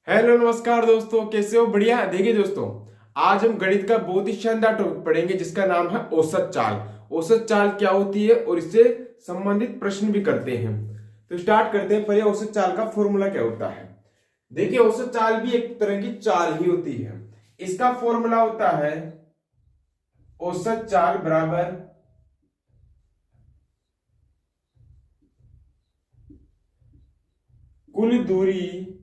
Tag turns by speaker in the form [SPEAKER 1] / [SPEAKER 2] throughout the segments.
[SPEAKER 1] Hello नमस्कार दोस्तों, कैसे हो? बढ़िया। देखिए दोस्तों, आज हम गणित का बहुत ही शानदार टॉपिक पढ़ेंगे जिसका नाम है औसत चाल। औसत चाल क्या होती है और इससे संबंधित प्रश्न भी करते हैं। तो स्टार्ट करते हैं। पहले औसत चाल का फॉर्मूला क्या होता है। देखिए, औसत चाल भी एक तरह की चाल ही होती है। इसका फॉर्मूला होता है औसत चाल बराबर कुल दूरी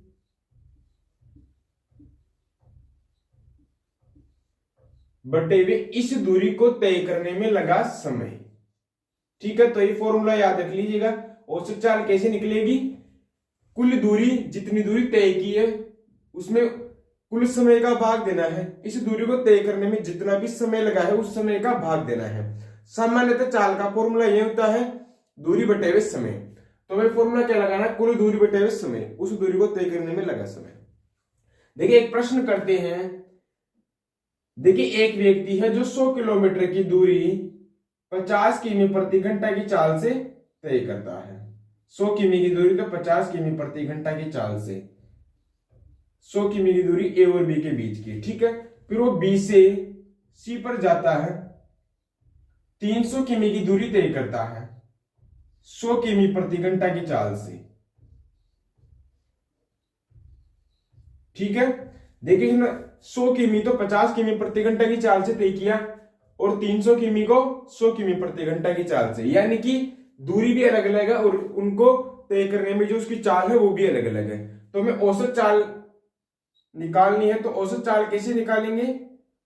[SPEAKER 1] बटे हुए इस दूरी को तय करने में लगा समय। ठीक है, तो ये फॉर्मूला याद रख लीजिएगा। औसत चाल कैसे निकलेगी? कुल दूरी, जितनी दूरी तय की है उसमें कुल समय का भाग देना है। इस दूरी को तय करने में जितना भी समय लगा है उस समय का भाग देना है। सामान्यतः चाल का फॉर्मूला ये होता है दूरी बटे हुए समय। तो हमें फॉर्मूला क्या लगाना है? कुल दूरी बटे हुए समय, उस दूरी को तय करने में लगा समय। देखिए, एक प्रश्न करते हैं। देखिए, एक व्यक्ति है जो 100 किलोमीटर की दूरी 50 किमी प्रति घंटा की चाल से तय करता है। 100 किमी की दूरी तो 50 किमी प्रति घंटा की चाल से, 100 किमी की दूरी ए और बी के बीच की। ठीक है, फिर वो बी से सी पर जाता है, 300 किमी की दूरी तय करता है 100 किमी प्रति घंटा की चाल से। ठीक है, देखिए ना, 100 किमी तो 50 किमी प्रति घंटा की चाल से तय किया और 300 किमी को 100 किमी प्रति घंटा की चाल से, यानी कि दूरी भी अलग अलग है और उनको तय करने में जो उसकी चाल है वो भी अलग अलग है। तो हमें औसत चाल निकालनी है। तो औसत चाल कैसे निकालेंगे?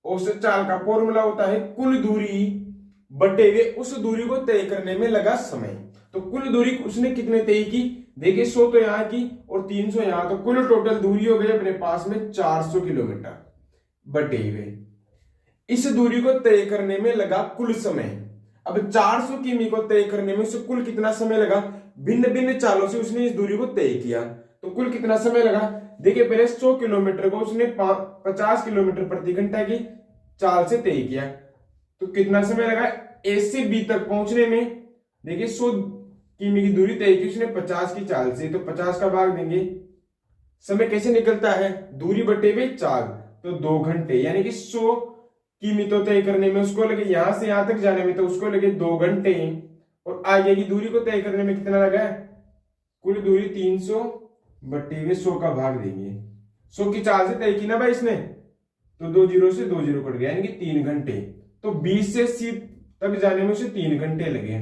[SPEAKER 1] औसत चाल का फॉर्मूला होता है कुल दूरी बटे हुए उस दूरी को तय करने में लगा समय। तो कुल दूरी उसने कितने तय की? देखिए, 100 तो यहां की और 300 यहां, तो कुल टोटल दूरी हो गई अपने पास में 400 किलोमीटर बटे हुए इस दूरी को तय करने में लगा कुल समय। अब 400 किमी को तय करने में उसे कुल कितना समय लगा? भिन्न भिन्न चालों से उसने इस दूरी को तय किया, तो कुल कितना समय लगा? देखिए, पहले 100 किलोमीटर को उसने 50 किलोमीटर प्रति घंटा की चाल से तय किया, तो कितना समय लगा ए से बी तक पहुंचने में? देखिए, 100 किमी की दूरी तय की उसने 50 की चाल से, तो 50 का भाग देंगे। समय कैसे निकलता है? दूरी बटे हुए चाल, तो 2 घंटे, यानी कि 100 किमी तो तय करने में उसको लगे, यहां से यहां तक जाने में तो उसको लगे 2 घंटे, और आगे की दूरी को तय करने में कितना लगा है? कुल दूरी 300 बटे हुए 100 का भाग देंगे। 100 की चाल से तय की ना भाई इसने, तो 2 जीरो से 2 जीरो कट गया, यानी कि 3 घंटे। तो 20 से सी तक जाने में उसे 3 घंटे लगे।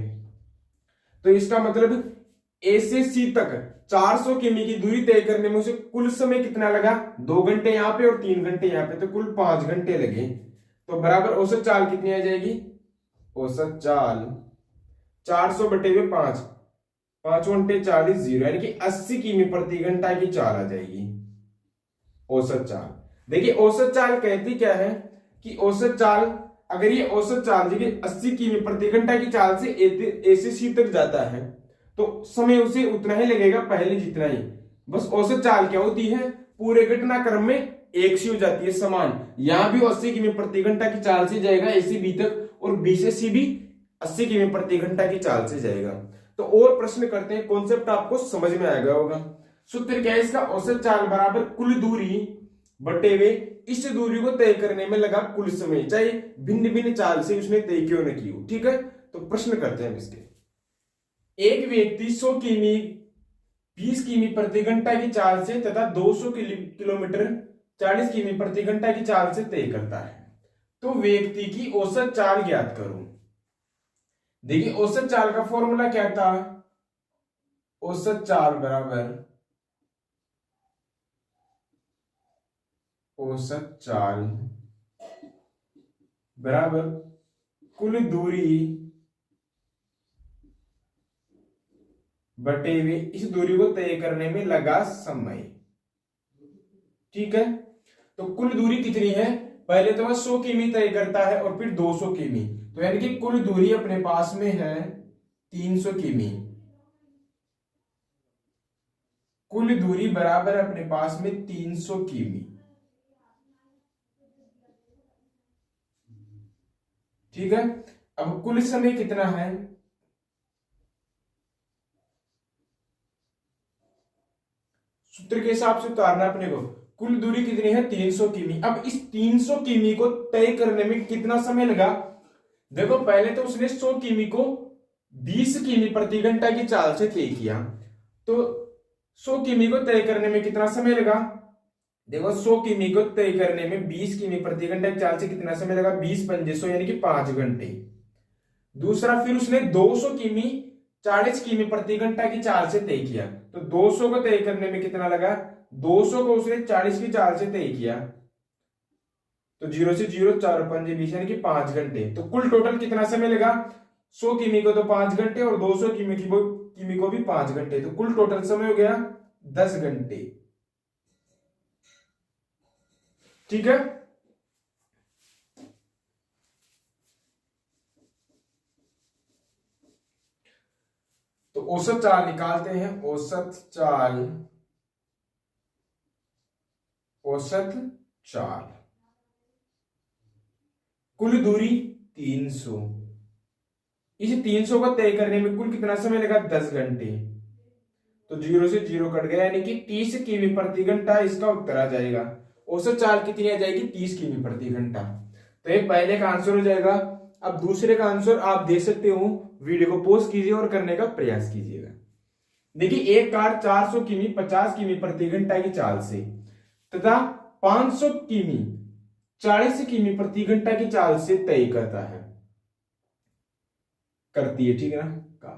[SPEAKER 1] तो इसका मतलब ए से सी तक 400 किमी की दूरी तय करने में उसे कुल समय कितना लगा? 2 घंटे यहां पे और 3 घंटे यहां पे, तो कुल 5 घंटे लगे। तो बराबर औसत चाल कितनी आ जाएगी? औसत चाल 400 बटे हुए 5, 5 घंटे 40, जीरो, यानी कि 80 किमी प्रति घंटा की चाल आ जाएगी औसत चाल। देखिए, औसत चाल कहती क्या है कि औसत चाल, अगर ये औसत चाल देखिए 80 किमी प्रति घंटा की चाल से ए से सी तक जाता है तो समय उसे उतना ही लगेगा पहले जितना ही। बस औसत चाल क्या होती है? पूरे घटनाक्रम में एक सी हो जाती है, समान। यहां भी 80 किमी प्रति घंटा की चाल से जाएगा ए से बी तक, और बी से सी भी 80 किमी प्रति घंटा की चाल से जाएगा। तो और प्रश्न करते हैं, कॉन्सेप्ट आपको समझ में आ गया होगा। सूत्र क्या है इसका? औसत चाल बराबर कुल दूरी बटे हुए इस दूरी को तय करने में लगा कुल समय, चाहे भिन्न भिन्न चाल से उसने तय क्यों न की हो। ठीक है, तो प्रश्न करते हैं इसके। एक व्यक्ति 100 किमी 20 किमी प्रति घंटा की चाल से तथा 200 किलोमीटर 40 किमी प्रति घंटा की चाल से तय करता है, तो व्यक्ति की औसत चाल ज्ञात करो। देखिए, औसत चाल का फॉर्मूला क्या था? औसत चाल बराबर औसत चाल बराबर कुल दूरी बटे हुए इस दूरी को तय करने में लगा समय। ठीक है, तो कुल दूरी कितनी है? पहले तो वह 100 किमी तय करता है और फिर 200 किमी, तो यानी कि कुल दूरी अपने पास में है 300 किमी। कुल दूरी बराबर अपने पास में 300 किमी। ठीक है, अब कुल समय कितना है? सूत्र के हिसाब से उतारना अपने को। कुल दूरी कितनी है 300 किमी। अब इस 300 किमी को तय करने में कितना समय लगा? देखो पहले तो उसने 100 किमी को 20 किमी प्रति घंटा की चाल से तय किया, तो 100 किमी को तय करने में कितना समय लगा? देखो 100 किमी को तय करने में 20 किमी प्रति घंटा की चाल से कितना समय लगा? 20 पंजे 100 यानी कि 5 घंटे। दूसरा फिर उसने 200 किमी 40 किमी प्रति घंटा की चाल से तय किया, तो 200 को तय करने में कितना लगा? 200 को उसने 40 की चाल से तय किया, तो 0 से 0 4 पंजे 20 यानी कि 5 घंटे। तो कुल टोटल कितना समय लगा? 100 किमी को तो 5 घंटे और 200 किमी को भी 5 घंटे, तो कुल टोटल समय हो गया 10 घंटे। ठीक है, तो औसत चाल निकालते हैं। औसत चाल कुल दूरी 300, इस 300 को तय करने में कुल कितना समय लगा? 10 घंटे। तो 0 से 0 कट गया, यानी कि 30 किमी प्रति घंटा इसका उत्तर आ जाएगा। औसत चाल कितनी आ जाएगी? 30 किमी प्रति घंटा। तो ये पहले का आंसर हो जाएगा। अब दूसरे का आंसर आप देख सकते हो, वीडियो को पॉज कीजिए और करने का प्रयास कीजिएगा। देखिए एक कार 400 किमी 50 किमी प्रति घंटा की चाल से तथा 500 किमी 40 किमी प्रति घंटा की चाल से तय करती है, ठीक है ना कार।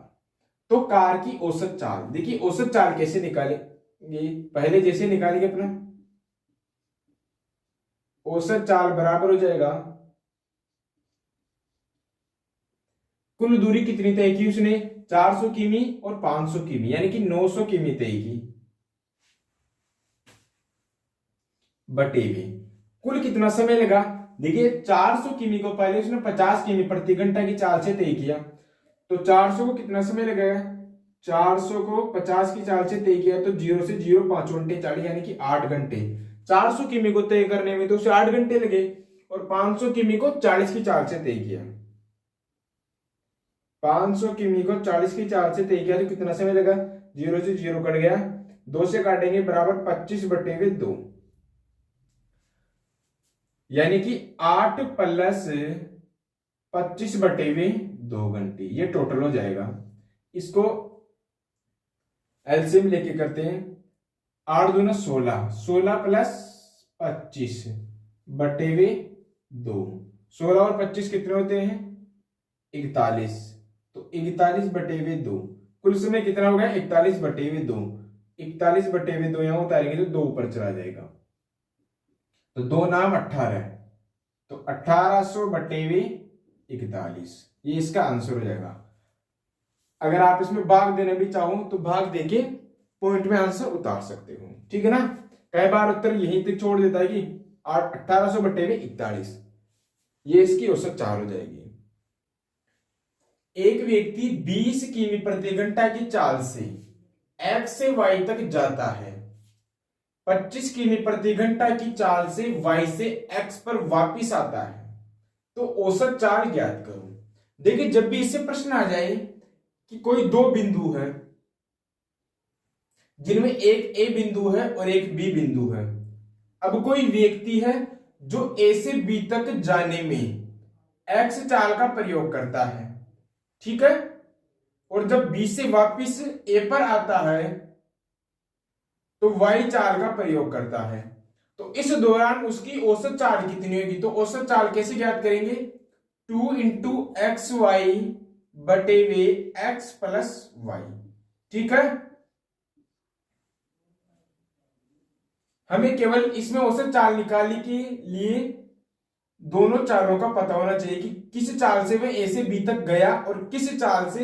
[SPEAKER 1] तो कार की औसत चाल, देखिए औसत चाल कैसे निकालेंगे? पहले जैसे निकालेंगे अपना औसत चाल बराबर हो जाएगा, कुल दूरी कितनी तय की उसने? 400 किमी और 500 किमी यानी कि 900 किमी तय की, बटे में कुल कितना समय लगा? देखिए 400 किमी को पहले उसने 50 किमी प्रति घंटा की चाल से तय किया, तो 400 को कितना समय लगेगा? 400 को 50 की चाल से तय किया, तो 0 से 0 5 घंटे 40 यानी कि 8 घंटे। 400 किमी को तय करने में तो उसे 8 घंटे लगे, और 500 किमी को 40 की चाल से तय किया, 500 किमी को 40 की चाल से तय किया, तो कितना समय लगा? 0 से 0 कट गया, 2 से काटेंगे बराबर 25 बटे में 2, यानी कि 8 प्लस 25 बटे में 2 घंटे, ये टोटल हो जाएगा। इसको एलसीएम लेके करते हैं। 8 दूना 16, 16 प्लस 25 बटे में 2, 16 और 25 कितने होते हैं? 41, तो 41 बटे में 2, कुल समय कितना हो गया? 41 बटे में 2, 41 बटे में 2 यहां उतारेंगे तो 2 ऊपर चला जाएगा, तो 2 नाम 18, तो 1800 बटे में 41, ये इसका आंसर हो जाएगा। अगर आप इसमें भाग देना भी चाहो तो भाग देके पॉइंट में आंसर उतार सकते हो, ठीक है ना। कई बार उत्तर यहीं तक छोड़ देता है कि 1800 बटे में 41, ये इसकी औसत चाल हो जाएगी। एक व्यक्ति 20 किमी प्रति घंटा की चाल से x से y तक जाता है, 25 किमी प्रति घंटा की चाल से y से x पर वापिस आता है, तो औसत चाल ज्ञात करो। देखिए जब भी इससे प्रश्न आ जाए कि कोई दो बिंदु है जिनमें एक A बिंदु है और एक B बिंदु है, अब कोई व्यक्ति है जो A से B तक जाने में x चाल का प्रयोग करता है, ठीक है, और जब B से वापिस A पर आता है तो y चाल का प्रयोग करता है, तो इस दौरान उसकी औसत चाल कितनी होगी? तो औसत चाल कैसे ज्ञात करेंगे? 2 इंटू एक्स वाई बटे वे x प्लस वाई, ठीक है। हमें केवल इसमें औसत चाल निकालने के लिए दोनों चालों का पता होना चाहिए कि किस चाल से वह A से B तक गया और किस चाल से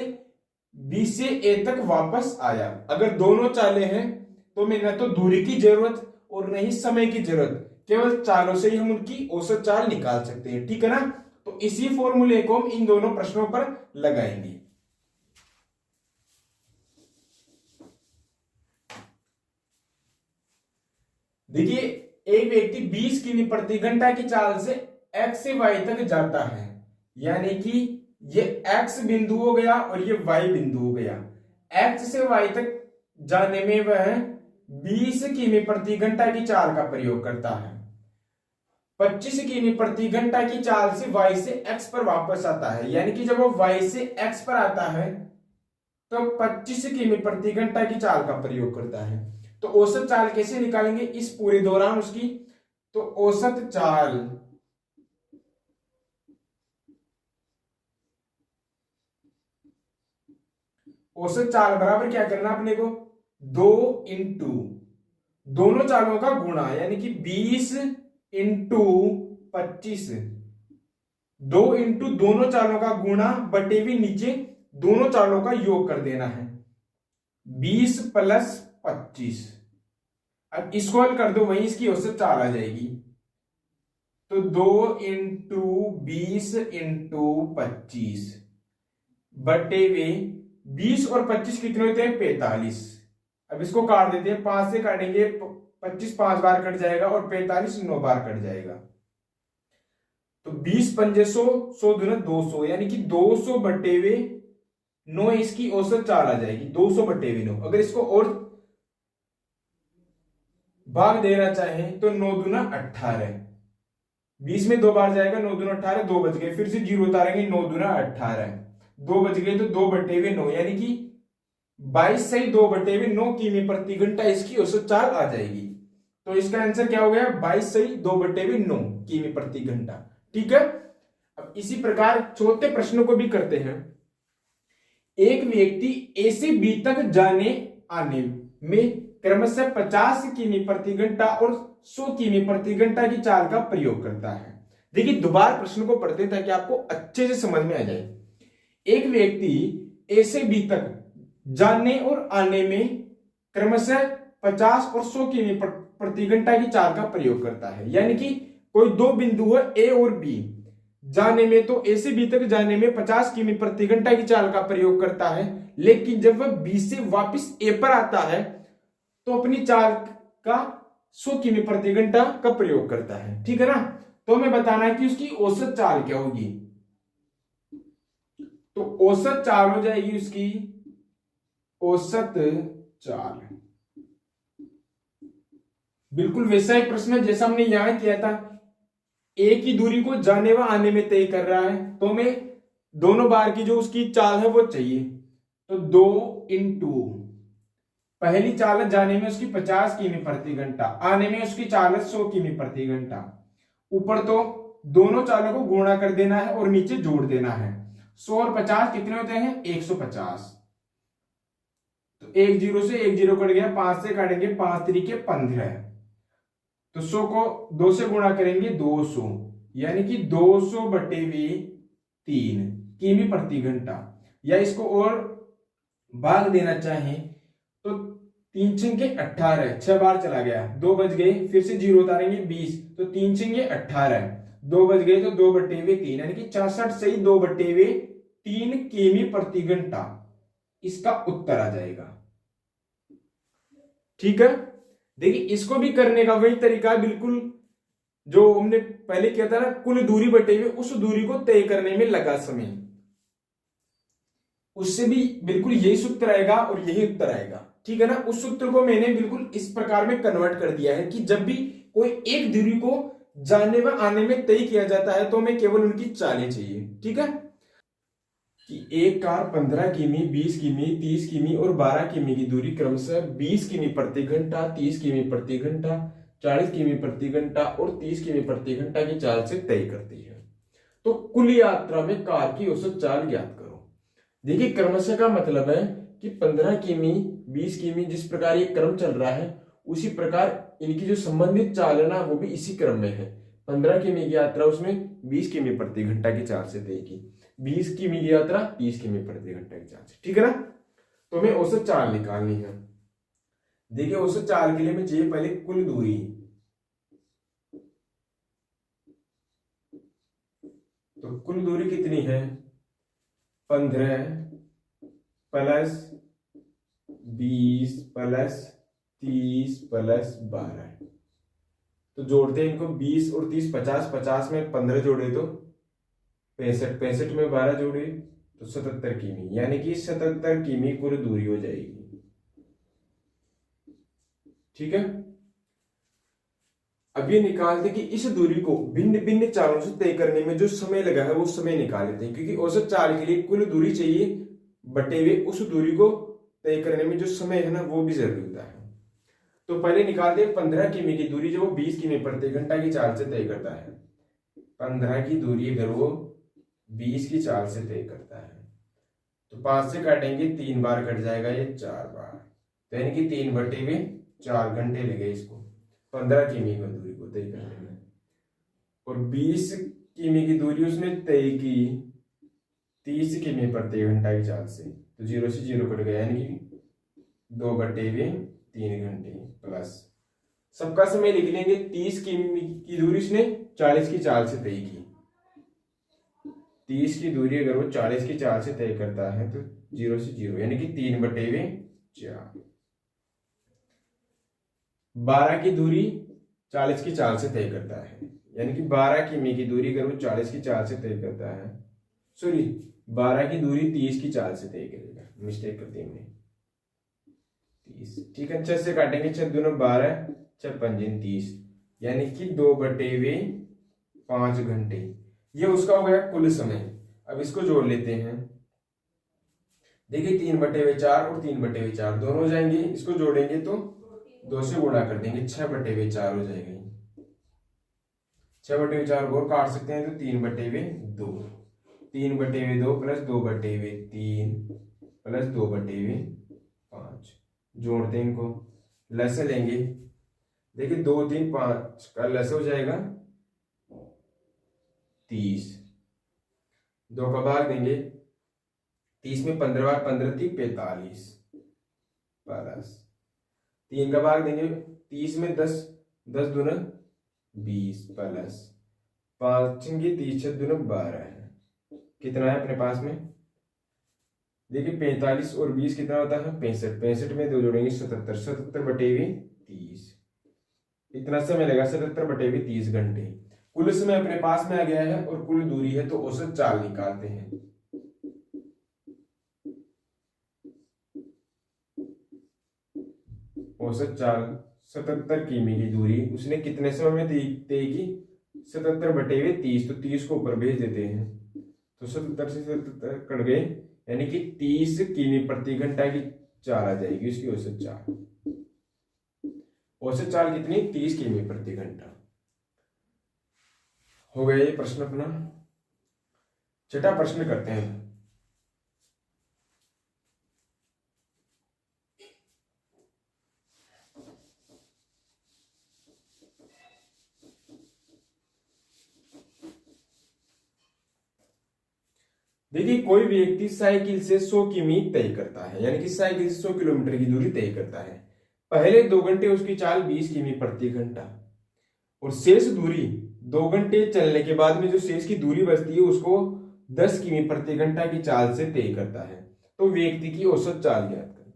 [SPEAKER 1] B से A तक वापस आया। अगर दोनों चालें हैं तो हमें न तो दूरी की जरूरत और न ही समय की जरूरत, केवल चालों से ही हम उनकी औसत चाल निकाल सकते हैं, ठीक है ना। तो इसी फॉर्मूले को हम इन दोनों प्रश्नों पर लगाएंगे। देखिए एक व्यक्ति 20 किमी प्रति घंटा की चाल से x से y तक जाता है, यानी कि ये x बिंदु हो गया और ये y बिंदु हो गया। x से y तक जाने में वह 20 किमी प्रति घंटा की चाल का प्रयोग करता है। 25 किमी प्रति घंटा की चाल से y से x पर वापस आता है, यानी कि जब वो y से x पर आता है तो 25 किमी प्रति घंटा की चाल का प्रयोग करता है। तो औसत चाल कैसे निकालेंगे इस पूरे दौरान उसकी? तो औसत चाल बराबर क्या करना अपने को? 2 इंटू दोनों चालों का गुणा, यानी कि 20 इंटू 25, 2 इंटू दोनों चालों का गुणा बटे भी नीचे दोनों चालों का योग कर देना है। 20 प्लस 25, अब इसको हल कर दो, वहीं इसकी औसत चाल आ जाएगी। तो 2 इंटू 20 इंटू 25 बटे वे 20 और 25 कितने होते हैं? 45। अब इसको काट देते हैं, 5 से काटेंगे 25 5 बार कट जाएगा और 45 9 बार कट जाएगा। तो 20 पंजे 100, 100 दूना 200, यानी कि 200 बटे वे 9 इसकी औसत चाल आ जाएगी। 200 बटे वे 9। अगर इसको और भाग देना चाहे तो 9 दूना 18, 20 में 2 बार जाएगा, 9 दूना 18, 2 बच गए, फिर से 0 उतारेंगे, 9 दूना 18, 2 बच गए तो 2 बटे वे 9, यानी कि 22 से 2 बटे वे 9 किमी प्रति घंटा इसकी औसत चाल आ जाएगी। तो इसका आंसर क्या हो गया? 22 से 2 बटे वे 9 किमी प्रति घंटा। ठीक है। अब इसी प्रकार चौथे प्रश्न को भी करते हैं। एक व्यक्ति ए से बी तक जाने आने में क्रमशः 50 किमी प्रति घंटा और 100 किमी प्रति घंटा की चाल का प्रयोग करता है। देखिए दोबारा प्रश्न को पढ़ते हैं ताकि आपको अच्छे से समझ में आ जाए। एक व्यक्ति ए से बी तक जाने और आने में क्रमशः 50 और 100 किमी प्रति घंटा की चाल का प्रयोग करता है, यानी कि कोई दो बिंदु है ए और बी, जाने में तो ए से बी तक जाने में 50 किमी प्रति घंटा की चाल का प्रयोग करता है, लेकिन जब वह बी से वापस ए पर आता है तो अपनी चाल का 100 किमी प्रति घंटा का प्रयोग करता है। ठीक है ना। तो हमें बताना है कि उसकी औसत चाल क्या होगी। तो औसत चाल हो जाएगी उसकी, औसत चाल बिल्कुल वैसा ही प्रश्न है जैसा हमने यहां किया था। एक ही दूरी को जाने व आने में तय कर रहा है, तो हमें दोनों बार की जो उसकी चाल है वो चाहिए। तो 2 इंटू पहली चाल है जाने में उसकी 50 किमी प्रति घंटा, आने में उसकी चाल है 100 किमी प्रति घंटा। ऊपर तो दोनों चालों को गुणा कर देना है और नीचे जोड़ देना है। 100 और 50 कितने होते हैं? 150। तो 1 0 से 1 0 कट गया, 5 से काटेंगे 5 3 15, तो 100 को 2 से गुणा करेंगे 200, यानी कि 200 बटे वे 3 किमी प्रति घंटा। या इसको और भाग देना चाहें तो 3 छंगे 18, 6 बार चला गया, 2 बच गए, फिर से 0 उतारेंगे 20, तो 3 छंगे 18, 2 बच गए तो 2 बटे वे 3, यानी कि 66 से 2 बटे वे 3 किमी प्रति घंटा इसका उत्तर आ जाएगा। ठीक है। देखिए इसको भी करने का वही तरीका है बिल्कुल जो हमने पहले किया था ना, कुल दूरी बटे हुए उस दूरी को तय करने में लगा समय, उससे भी बिल्कुल यही सूत्र आएगा और यही उत्तर आएगा। ठीक है ना। उस सूत्र को मैंने बिल्कुल इस प्रकार में कन्वर्ट कर दिया है कि जब भी कोई एक दूरी को जाने व आने में तय किया जाता है तो हमें केवल उनकी चालें चाहिए। ठीक है। कि एक कार 15 किमी, 20 किमी, 30 किमी और 12 किमी की दूरी क्रमशः 20 किमी प्रति घंटा, 30 किमी प्रति घंटा, 40 किमी प्रति घंटा और 30 किमी प्रति घंटा की चाल से तय करती है। तो कुल यात्रा में कार की औसत चाल ज्ञात करो। देखिए क्रमशः का मतलब है कि 15 किमी, 20 किमी जिस प्रकार ये क्रम चल रहा है उसी प्रकार इनकी जो संबंधित चाल है ना वो भी इसी क्रम में है। 15 किमी की यात्रा उसमें 20 किमी प्रति घंटा की चाल से तय की, 20 किमी की यात्रा 30 किमी प्रति घंटा की चाल से। ठीक है ना। तो हमें औसत चाल निकालनी है। देखिए औसत चाल के लिए हमें चाहिए पहले कुल दूरी। तो कुल दूरी कितनी है? 15 प्लस 20 प्लस 30 प्लस 12। तो जोड़ते हैं इनको, 20 और 30 50, 50 में 15 जोड़े तो 65, 65 में 12 जोड़े तो 77 किमी, यानी कि 77 किमी कुल दूरी हो जाएगी। ठीक है। अब ये निकालते कि इस दूरी को भिन्न भिन्न चालों से तय करने में जो समय लगा है वो समय निकाल लेते हैं, क्योंकि औसत चाल के लिए कुल दूरी चाहिए बटे हुए उस दूरी को तय करने में जो समय है ना वो भी जरूरी होता है। तो पहले निकालते हैं 15 किमी की दूरी जो वो 20 किमी प्रति घंटा की चाल से तय करता है। 15 की दूरी अगर वो 20 की चाल से तय करता है तो 5 से काटेंगे 3 बार कट जाएगा, ये 4 बार, तो यानी कि 3 बटे हुए 4 घंटे लगे इसको 15 किमी की दूरी को तय करने में। और 20 किमी की दूरी उसने तय की 30 किमी प्रति घंटा की चाल से, तो 0 से 0 कट गया, यानी कि 2 बटे हुए 3 घंटे प्लस सबका समय लिख लेंगे। 30 किमी की दूरी उसने 40 की चाल से तय की। 30 की दूरी अगर वो 40 की चाल से तय करता है तो 0 से 0 यानी कि 3 बटे हुए 4। 12 की दूरी 40 की चाल से तय करता है, यानी कि 12 किमी की दूरी अगर वो 40 की चाल से तय करता है, सॉरी 12 की दूरी 30 की चाल से तय करेगा, मिस्टेक कर दी हमने, 30, ठीक है। 6 से काटेंगे, 6 दूना 12, 6 पंजे 30, यानी कि 2 बटे हुए 5 घंटे। ये उसका हो गया कुल समय। अब इसको जोड़ लेते हैं, देखिए 3 बटे हुए 4 और 3 बटे हुए 4 दोनों हो जाएंगे, इसको जोड़ेंगे तो 2 से गुणा कर देंगे, 6 बटे हुए 4 हो जाएगा। 6 बटे हुए 4 और काट सकते हैं तो 3 बटे हुए 2, 3 बटे हुए 2 प्लस 2 बटे हुए 3 प्लस 2 बटे हुए 5, जोड़ते हैं इनको, लस लेंगे, देखिए 2 3 5 का लस हो जाएगा 30, 2 का भाग देंगे, 30 में 15 बार 15 थी 45 प्लस 3 का भाग देंगे, 30 में 10, 10 दूना 20 प्लस 5 30 6 दूना 12 है, कितना है अपने पास में, देखिए 45 और 20 कितना होता है 65, 65 में 2 जोड़ेंगे 77, 77 बटे हुए 30, इतना समय लगा 77 बटे हुए 30 घंटे। कुल समय अपने पास में आ गया है और कुल दूरी है, तो औसत चाल निकालते हैं। औसत चाल 77 किमी की दूरी उसने कितने समय में तय की, 77 बटे हुए 30, तो 30 को ऊपर भेज देते हैं, तो 77 से 77 कट गए, यानी कि 30 किमी प्रति घंटा की चाल आ जाएगी उसकी औसत चाल। औसत चाल कितनी, 30 किमी प्रति घंटा। हो गया ये प्रश्न अपना। छठा प्रश्न करते हैं। देखिए कोई व्यक्ति साइकिल से 100 किमी तय करता है, यानी कि साइकिल से 100 किलोमीटर की दूरी तय करता है। पहले 2 घंटे उसकी चाल 20 किमी प्रति घंटा, और शेष दूरी 2 घंटे चलने के बाद में जो शेष की दूरी बचती है उसको 10 किमी प्रति घंटा की चाल से तय करता है। तो व्यक्ति की औसत चाल ज्ञात करें,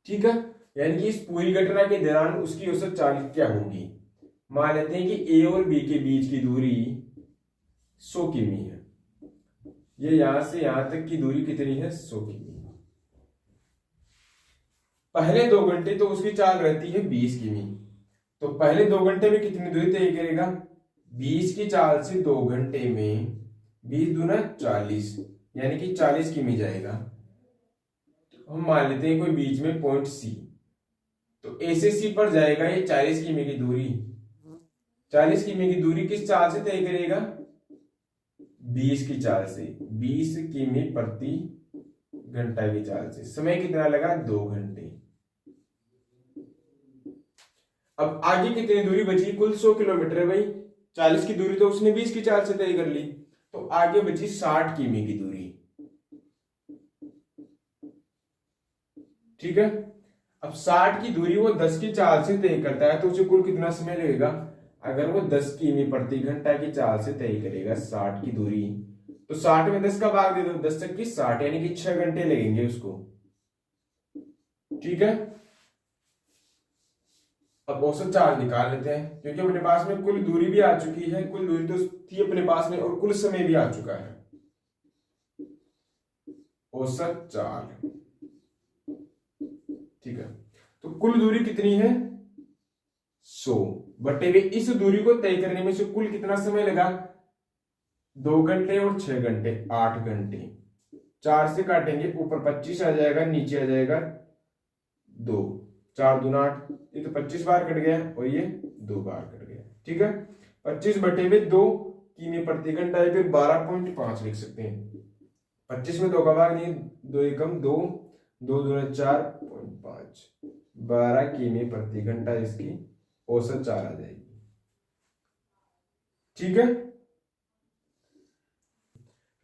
[SPEAKER 1] ठीक है। यानी कि इस पूरी घटना के दौरान उसकी औसत चाल क्या होगी। मान लेते हैं कि ए और बी के बीच की दूरी 100 किमी है, ये यहां से यहां तक की दूरी कितनी है 100 किमी। पहले 2 घंटे तो उसकी चाल रहती है 20 किमी, तो पहले 2 घंटे में कितनी दूरी तय करेगा, 20 की चाल से 2 घंटे में 20 दूना 40, यानी कि 40 किमी जाएगा। तो हम मान लेते हैं कोई बीच में पॉइंट सी, तो ए से सी पर जाएगा ये 40 किमी की दूरी। 40 किमी की दूरी किस चाल से तय करेगा, 20 की चाल से, 20 किमी प्रति घंटा की चाल से। समय कितना लगा, 2 घंटे। अब आगे कितनी दूरी बची, कुल 100 किलोमीटर है भाई, 40 की दूरी तो उसने 20 की चाल से तय कर ली, तो आगे बची 60 किमी की दूरी, ठीक है। अब 60 की दूरी वो 10 की चाल से तय करता है, तो उसे कुल कितना समय लगेगा, अगर वो 10 किमी प्रति घंटा की चाल से तय करेगा 60 की दूरी, तो 60 में 10 का भाग दे दो, 10 तक की 60, यानी कि 6 घंटे लगेंगे उसको, ठीक है। अब औसत चाल निकाल लेते हैं, क्योंकि अपने पास में कुल दूरी भी आ चुकी है, कुल दूरी तो थी अपने पास में, और कुल समय भी आ चुका है। औसत चाल, ठीक है। तो कुल दूरी कितनी है 100 बटे हुए इस दूरी को तय करने में से कुल कितना समय लगा? 2 घंटे और 6 घंटे, 8 घंटे। 4 से काटेंगे, ऊपर 25 आ जाएगा, नीचे आ जाएगा 2, 4 दूना 8, ये तो 25 बार कट गया और ये 2 बार कट गया। ठीक है, 25 बटे हुए 2 किमी प्रति घंटा है, फिर 12.5 लिख सकते हैं। 25 में 2 का भाग नहीं, 2 एकम 2, 2 दूना 4.5, 12 किमी प्रति घंटा इसकी औसत चाल आ जाएगी। ठीक है,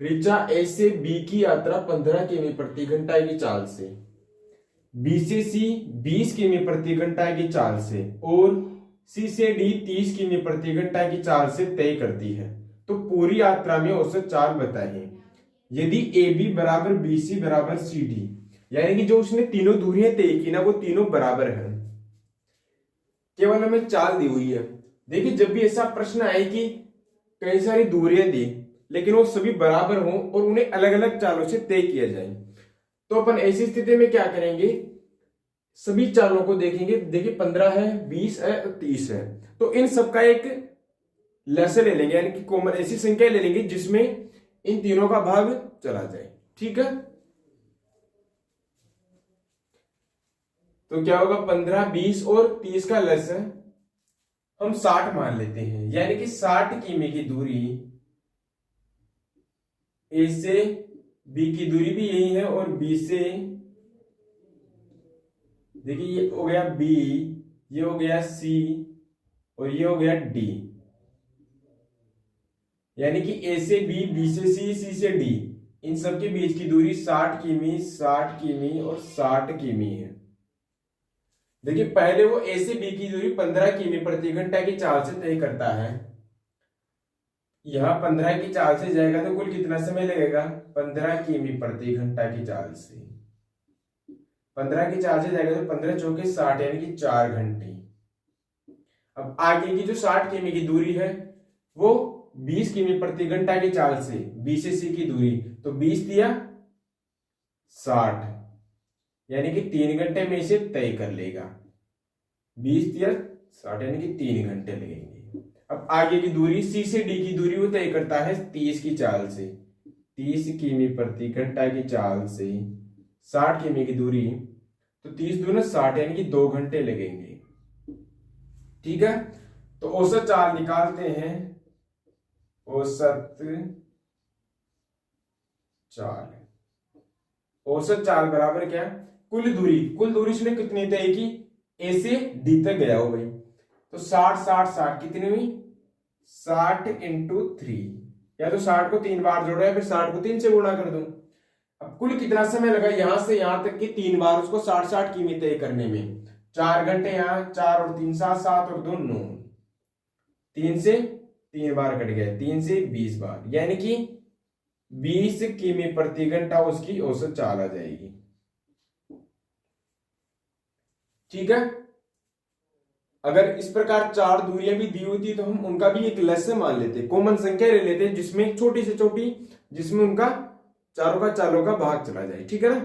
[SPEAKER 1] ऋचा ए से बी की यात्रा 15 किमी प्रति घंटा की चाल से, बी से सी 20 किमी प्रति घंटा की चाल से और सी से डी 30 किमी प्रति घंटा की चाल से तय करती है, तो पूरी यात्रा में औसत चाल बताइए। यदि ए बी बराबर बी सी बराबर सी डी, यानी कि जो उसने तीनों दूरियां तय की ना वो तीनों बराबर है, केवल हमें चाल दी हुई है। देखिए, जब भी ऐसा प्रश्न आए कि कई सारी दूरियां दी लेकिन वो सभी बराबर हों और उन्हें अलग अलग चालों से तय किया जाए, तो अपन ऐसी स्थिति में क्या करेंगे? सभी चालों को देखेंगे। देखिए, 15 है, 20 है और 30 है, तो इन सबका एक लसाअ ले लेंगे, यानी कि कॉमन ऐसी संख्या ले लेंगे जिसमें इन तीनों का भाग चला जाए। ठीक है, तो क्या होगा? 15, 20 और 30 का लसाअ हम 60 मान लेते हैं, यानी कि 60 किमी की दूरी, ए से बी की दूरी भी यही है और बी से, देखिए ये हो गया बी, ये हो गया सी और ये हो गया डी, यानी कि ए से बी, बी से सी, सी से डी, इन सब के बीच की दूरी 60 किमी, 60 किमी और 60 किमी है। देखिए, पहले वो ए से बी की दूरी 15 किमी प्रति घंटा की चाल से तय करता है। यहां 15 की चाल से जाएगा तो कुल कितना समय लगेगा? 15 किमी प्रति घंटा की चाल से, 15 की चाल से जाएगा तो 15 चौके 60, यानी कि 4 घंटे। अब आगे की जो 60 किमी की दूरी है वो 20 किमी प्रति घंटा की चाल से, बी से सी की दूरी, तो 20 दिया 60, यानी कि 3 घंटे में इसे तय कर लेगा। 20 दिया 60, यानी कि 3 घंटे लगेंगे। अब आगे की दूरी सी से डी की दूरी वो तय करता है 30 की चाल से, 30 किमी प्रति घंटा की चाल से 60 किमी की दूरी, तो 30 दूना 60, यानी कि 2 घंटे लगेंगे। ठीक है, तो औसत चाल निकालते हैं। औसत चाल, औसत चाल बराबर क्या? कुल दूरी, कुल दूरी उसने कितनी तय की? ए से डी तक गया हो गई, तो 60 60 60 कितनी हुई? 60 इंटू 3, या तो 60 को 3 बार जोड़ा है, फिर 60 को 3 से गुणा कर दूं। अब कुल कितना समय लगा यहां से यहां तक कि 3 बार उसको 60 60 किमी तय करने में? 4 घंटे, यहां 4 और 3 7, 7 और 2 9, 3 से 3 बार कट गया, 3 से 20 बार, यानी कि 20 किमी प्रति घंटा उसकी औसत चाल आ जाएगी। ठीक है, अगर इस प्रकार 4 दूरियां भी दी होती तो हम उनका भी एक लसाअ मान लेते, कॉमन संख्या ले लेते, जिसमें छोटी से छोटी, जिसमें उनका चालों का भाग चला जाए। ठीक है ना,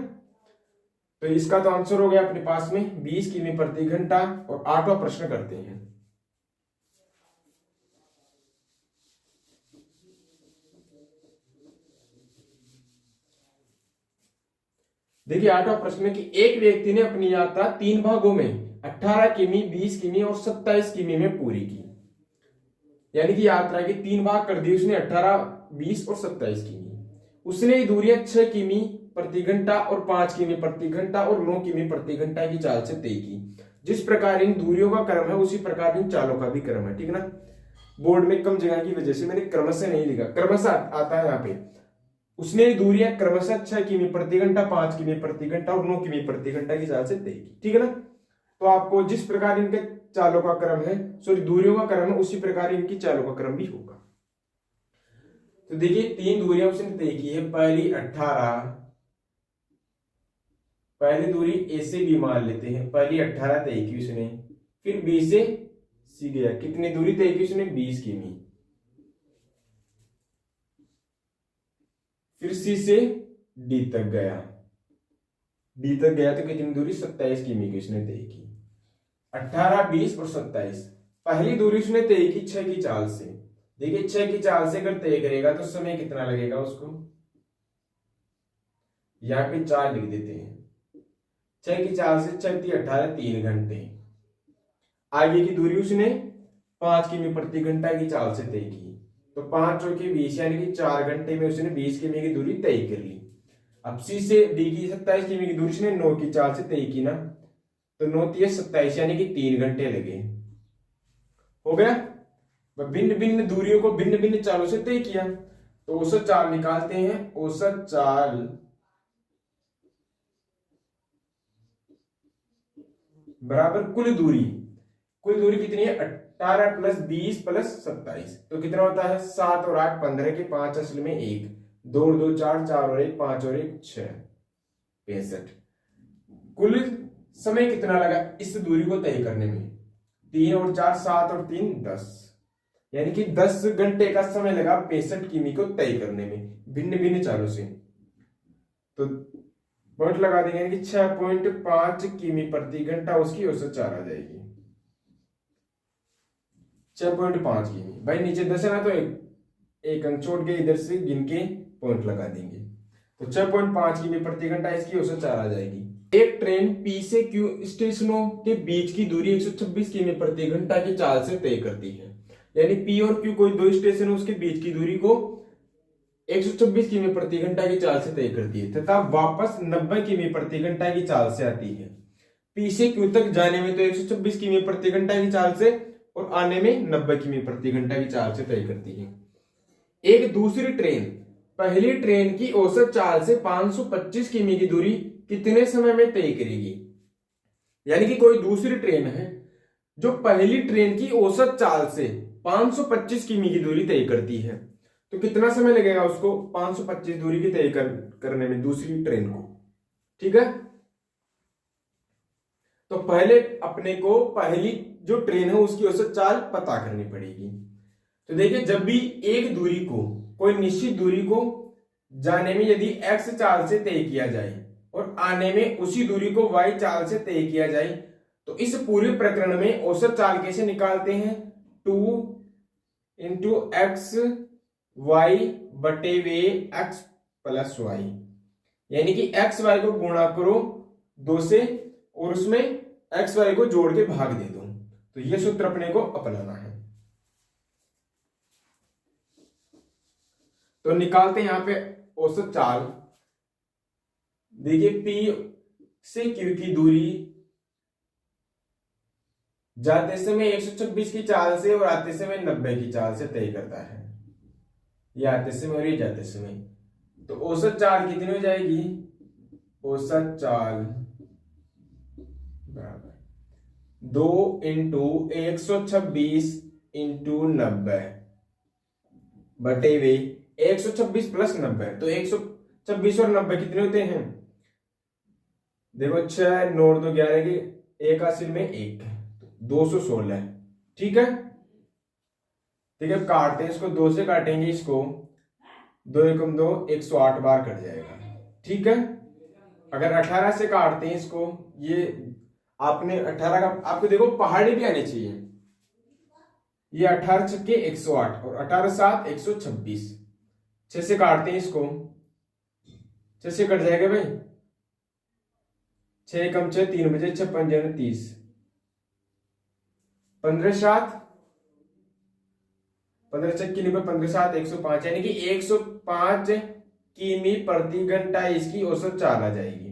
[SPEAKER 1] तो इसका तो आंसर हो गया अपने पास में 20 किमी प्रति घंटा। और 8वां प्रश्न करते हैं। देखिए, 8वां प्रश्न है कि एक व्यक्ति ने अपनी यात्रा 3 भागों में 18 किमी, 20 किमी और 27 किमी में पूरी की, यानी कि यात्रा के 3 भाग कर दिए उसने, 18, 20 और 27 किमी। उसने दूरियां 6 किमी प्रति घंटा और 5 किमी प्रति घंटा और 9 किमी प्रति घंटा की चाल से तय की। जिस प्रकार इन दूरियों का क्रम है उसी प्रकार इन चालों का भी क्रम है। ठीक ना, बोर्ड में कम जगह की वजह से मैंने क्रमशः नहीं लिखा, क्रमशः आता है यहाँ पे। उसने दूरियां क्रमशः 6 किमी प्रति घंटा, 5 किमी प्रति घंटा और 9 किमी प्रति घंटा की चाल से तय की। ठीक है ना, तो आपको जिस प्रकार इनके चालों का क्रम है, सॉरी दूरियों का क्रम है, उसी प्रकार इनकी चालों का क्रम भी होगा। तो देखिए, 3 दूरियां उसने तय की है। पहली 18, पहली दूरी ए से बी मान लेते हैं, पहली 18 तय की उसने। फिर बी से सी गया, कितनी दूरी तय की उसने? 20 किमी। फिर सी से डी तक गया, डी तक गया तो कितनी दूरी? 27 किमी की उसने तय की। 18, 20 और 27। पहली दूरी उसने तय की 6 की चाल से। देखिए 6 की चाल से अगर तय करेगा तो समय कितना लगेगा उसको, यहाँ पे 4 लिख देते हैं। 6 की चाल से 6 × 18, 3 घंटे। आगे की दूरी उसने 5 किमी प्रति घंटा की चाल से तय की, तो 5 चौके 20 यानी कि 4 घंटे में उसने 20 किमी की दूरी तय कर ली। अब सी से डी की 27 किमी की दूरी उसने 9 की चाल से तय की ना, तो 9 × 3 = 27 यानी कि 3 घंटे लगे। हो गया। भिन्न भिन्न दूरियों को भिन्न भिन्न चालों से तय किया, तो औसत चाल निकालते हैं। औसत चाल बराबर कुल दूरी। कुल दूरी कितनी है, 18 + 20 + 27, तो कितना होता है 7 और 8 15 के 5 असल में 1, 2 और 2 4, 4 और 1 5 और 1 6, 65। कुल समय कितना लगा इस दूरी को तय करने में, 3 और 4 7 और 3 10, यानी कि 10 घंटे का समय लगा 65 किमी को तय करने में भिन्न भिन्न चालों से। तो पॉइंट लगा देंगे, यानी कि 6.5 किमी प्रति घंटा उसकी औसत चाल आ जाएगी। 6.5 किमी। भाई नीचे 10 है ना, तो एक अंक छोड़ के इधर से गिन के पॉइंट लगा देंगे, तो 6.5 किमी प्रति घंटा इसकी औसत चाल आ जाएगी। एक ट्रेन पी से क्यू स्टेशनों के बीच की दूरी 126 किमी प्रति घंटा की चाल से तय करती है। यानी पी और क्यू कोई दो स्टेशन है, उसके बीच की दूरी को 126 किमी प्रति घंटा की चाल से तय करती है, तथा वापस 90 किमी प्रति घंटा की चाल से आती है। पी से क्यू तक जाने में तो 126 किमी प्रति घंटा की चाल से, और आने में 90 किमी प्रति घंटा की चाल से तय करती है। एक दूसरी ट्रेन पहली ट्रेन की औसत चाल से 525 किमी की दूरी कितने समय में तय करेगी। यानी कि कोई दूसरी ट्रेन है जो पहली ट्रेन की औसत चाल से 525 किमी की दूरी तय करती है, तो कितना समय लगेगा उसको 525 दूरी की तय करने में दूसरी ट्रेन को। ठीक है, तो पहले अपने को पहली जो ट्रेन है उसकी औसत चाल पता करनी पड़ेगी। तो देखिए जब भी एक दूरी को, कोई निश्चित दूरी को जाने में यदि x चाल से तय किया जाए और आने में उसी दूरी को y चाल से तय किया जाए, तो इस पूरे प्रकरण में औसत चाल कैसे निकालते हैं, 2 × x y बटे वे x + y, यानी कि x y को गुणा करो 2 से और उसमें x y को जोड़ के भाग दे दो। तो ये सूत्र अपने को अपनाना है। तो निकालते हैं यहां पे औसत चाल। देखिए P से Q की दूरी जाते समय 126 की चाल से और आते समय 90 की चाल से तय करता है, ये आते समय और ये जाते समय। तो औसत चाल कितनी हो जाएगी, औसत चाल बराबर 2 × 126 × 90 बटे वे 126 + 90, तो 126 और 90 कितने होते हैं, देखो 6 9 2 11 के एक हासिल में 1, 216। ठीक है, ठीक है, काटते हैं इसको, 2 से काटेंगे इसको, 2 एकम 2 108 बार कट जाएगा। ठीक है, अगर 18 से काटते हैं इसको, ये आपने 18 का आपको देखो पहाड़ी भी आने चाहिए, ये 18 छक्के 108 और 18 7 126, 6 से काटते हैं इसको, 6 से कट जाएगा भाई, 6 कम 6 3 बजे 6 5 30, 15 7 15 छक्के 90, 15 7 105, यानी कि 105 किमी प्रति घंटा इसकी औसत चाल आ जाएगी।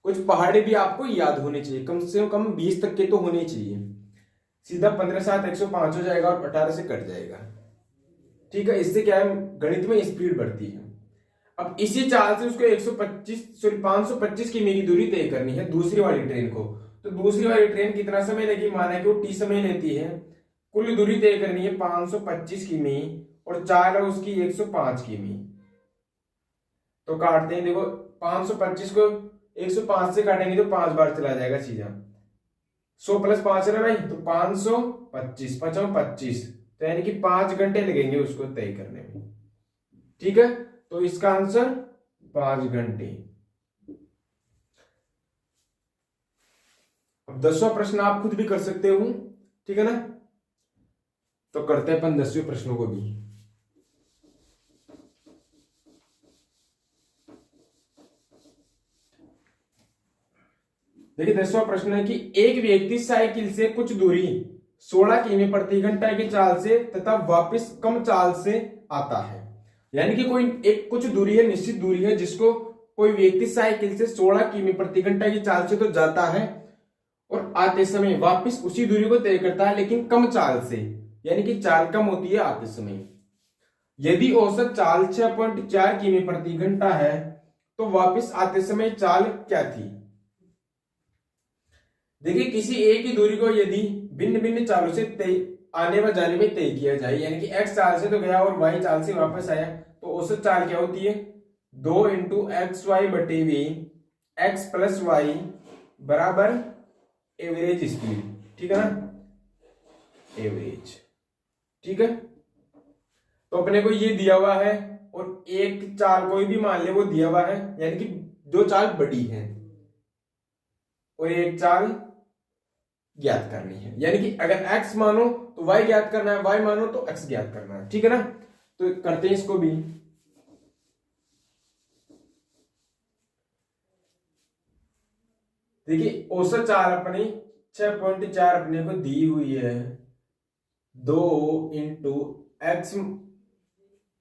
[SPEAKER 1] कुछ पहाड़ी भी आपको याद होने चाहिए, कम से कम 20 तक के तो होने चाहिए। सीधा 15 7 105 हो जाएगा और 18 से कट जाएगा। ठीक है, इससे क्या है गणित में स्पीड बढ़ती है। अब इसी चाल से उसको 525 किमी की दूरी तय करनी है दूसरी वाली ट्रेन को। तो दूसरी वाली ट्रेन कितना समय लेगी, माना कि वो t समय लेती है, कुल दूरी तय करनी है 525 किमी और चाल है उसकी 105 किमी। तो काटते हैं, देखो 525 को 105 से काटेंगे तो 5 बार चला जाएगा सीधा, 100 + 5 है ना भाई, तो 525 5 25, तो यानी कि 5 घंटे लगेंगे उसको तय करने में। ठीक है, तो इसका आंसर 5 घंटे। अब 10वां प्रश्न आप खुद भी कर सकते हो, ठीक है ना। तो करते हैं अपन 10वें प्रश्नों को भी। देखिए 10वां प्रश्न है कि एक व्यक्ति साइकिल से कुछ दूरी 16 किमी प्रति घंटा की चाल से तथा वापस कम चाल से आता है। यानी कि कोई एक कुछ दूरी है, निश्चित दूरी है, जिसको कोई व्यक्ति साइकिल से 16 किमी प्रति घंटा की चाल से तो जाता है और आते समय वापस उसी दूरी को तय करता है, लेकिन कम चाल से, यानी कि चाल कम होती है आते समय। यदि औसत चाल 6.4 किमी प्रति घंटा है तो वापस आते समय चाल क्या थी। देखिए किसी एक ही दूरी को यदि भिन्न भिन्न चालों से आने व जाने में तय किया जाए, यानी कि एक्स चाल से तो गया और वाई चाल से वापस आया, तो औसत चाल क्या होती है, 2 इंटू एक्स वाई बटे वी एक्स प्लस वाई बराबर एवरेज स्पीड, ठीक है ना, एवरेज, ठीक है। तो अपने को ये दिया हुआ है और एक चाल कोई भी मान ले वो दिया हुआ है, यानी कि जो चाल बड़ी है और एक चाल ज्ञात करनी है, यानी कि अगर x मानो तो y ज्ञात करना है, y मानो तो x ज्ञात करना है, ठीक है ना। तो करते हैं इसको भी। देखिए औसत चाल अपनी 6.4 अपने को दी हुई है, 2 इंटू एक्स,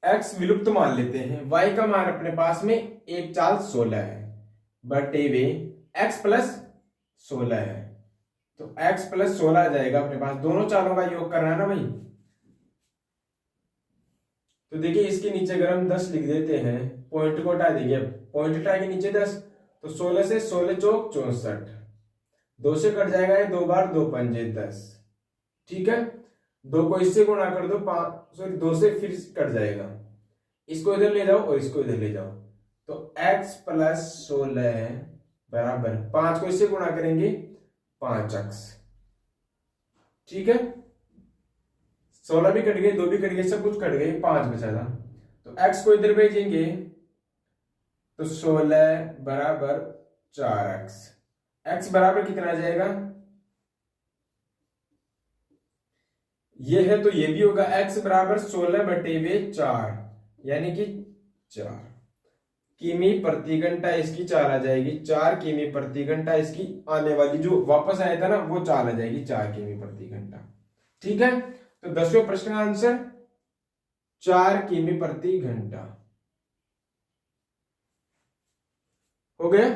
[SPEAKER 1] एक्स विलुप्त मान लेते हैं, y का मान अपने पास में एक चाल 16 है बटे वे x प्लस 16 है, तो x प्लस 16 आ जाएगा अपने पास, दोनों चालों का योग करना है ना भाई। तो देखिए इसके नीचे अगर हम 10 लिख देते हैं, पॉइंट को हटा देंगे, पॉइंट हटा के नीचे 10, तो 16 से 16 चौक 64, 2 से कट जाएगा, 2 बार 2 पंजे 10, ठीक है। 2 को इससे गुणा कर दो, 5 सॉरी 2 से फिर कट जाएगा, इसको इधर ले जाओ और इसको इधर ले जाओ, तो x प्लस 16 बराबर 5 को इससे गुणा करेंगे 5x, ठीक है। 16 भी कट गए, 2 भी कट गए, सब कुछ कट गए, 5 बचा था, तो x को इधर भेजेंगे तो 16 बराबर 4x, x बराबर कितना आ जाएगा, ये है तो ये भी होगा, x बराबर 16 बटे वे 4, यानी कि 4 किमी प्रति घंटा इसकी चाल आ जाएगी, 4 किमी प्रति घंटा इसकी आने वाली जो वापस आया था ना वो चाल आ जाएगी 4 किमी प्रति घंटा, ठीक है। तो 10वें प्रश्न का आंसर 4 किमी प्रति घंटा हो गया।